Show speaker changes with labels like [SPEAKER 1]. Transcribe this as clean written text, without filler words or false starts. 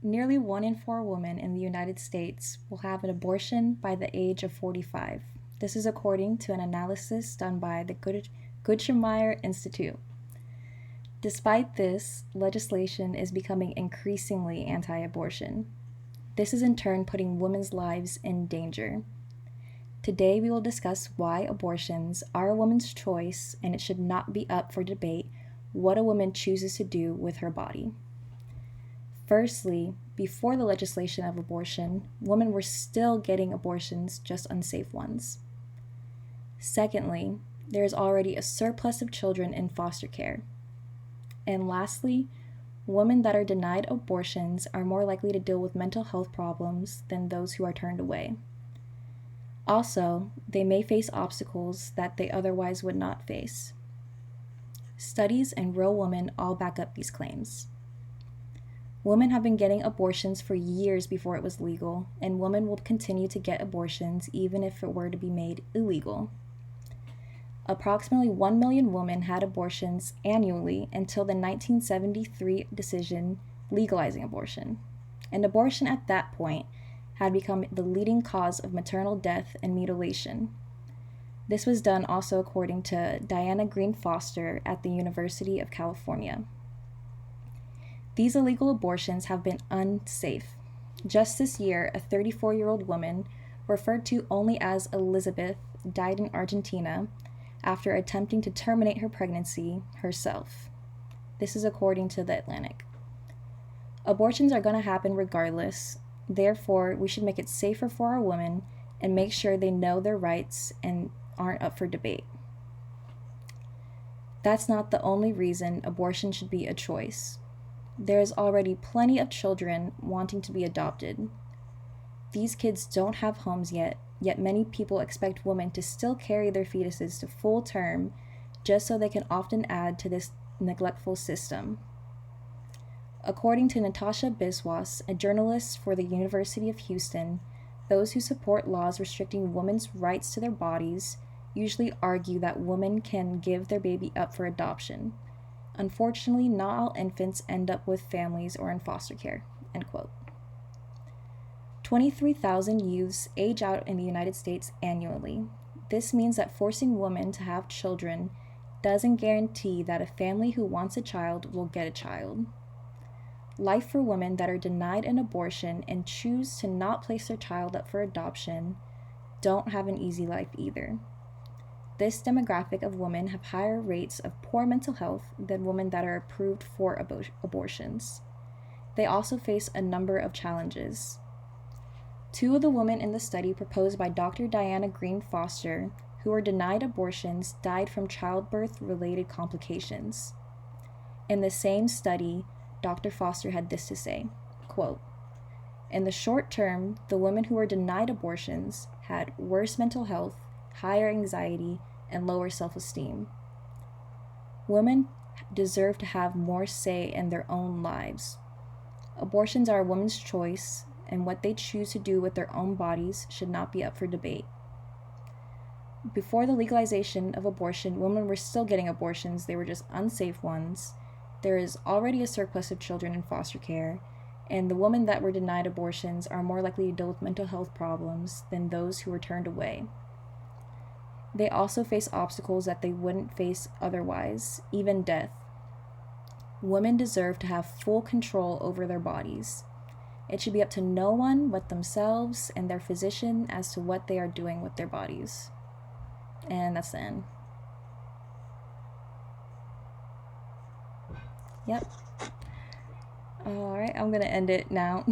[SPEAKER 1] Nearly 1 in 4 women in the United States will have an abortion by the age of 45. This is according to an analysis done by the Guttmacher Institute. Despite this, legislation is becoming increasingly anti abortion. This is in turn putting women's lives in danger. Today, we will discuss why abortions are a woman's choice and it should not be up for debate what a woman chooses to do with her body. Firstly, before the legislation of abortion, women were still getting abortions, just unsafe ones. Secondly, there is already a surplus of children in foster care. And lastly, women that are denied abortions are more likely to deal with mental health problems than those who are turned away. Also, they may face obstacles that they otherwise would not face. Studies and real women all back up these claims. Women have been getting abortions for years before it was legal, and women will continue to get abortions even if it were to be made illegal. Approximately 1 million women had abortions annually until the 1973 decision legalizing abortion. And abortion at that point had become the leading cause of maternal death and mutilation. This was done also according to Diana Green Foster at the University of California. These illegal abortions have been unsafe. Just this year, a 34-year-old woman, referred to only as Elizabeth, died in Argentina after attempting to terminate her pregnancy herself. This is according to The Atlantic. Abortions are going to happen regardless. Therefore, we should make it safer for our women and make sure they know their rights and aren't up for debate. That's not the only reason abortion should be a choice. There is already plenty of children wanting to be adopted. These kids don't have homes yet many people expect women to still carry their fetuses to full term just so they can often add to this neglectful system. According to Natasha Biswas, a journalist for the University of Houston, those who support laws restricting women's rights to their bodies usually argue that women can give their baby up for adoption. Unfortunately, not all infants end up with families or in foster care, end quote. 23,000 youths age out in the United States annually. This means that forcing women to have children doesn't guarantee that a family who wants a child will get a child. Life for women that are denied an abortion and choose to not place their child up for adoption don't have an easy life either. This demographic of women have higher rates of poor mental health than women that are approved for abortions. They also face a number of challenges. 2 of the women in the study proposed by Dr. Diana Green Foster, who were denied abortions, died from childbirth-related complications. In the same study, Dr. Foster had this to say, quote, "In the short term, the women who were denied abortions had worse mental health, higher anxiety, and lower self-esteem. Women deserve to have more say in their own lives. Abortions are a woman's choice, and what they choose to do with their own bodies should not be up for debate." Before the legalization of abortion, women were still getting abortions, they were just unsafe ones. There is already a surplus of children in foster care, and the women that were denied abortions are more likely to deal with mental health problems than those who were turned away. They also face obstacles that they wouldn't face otherwise, even death. Women deserve to have full control over their bodies. It should be up to no one but themselves and their physician as to what they are doing with their bodies. And that's the end. Yep. Alright, I'm gonna end it now.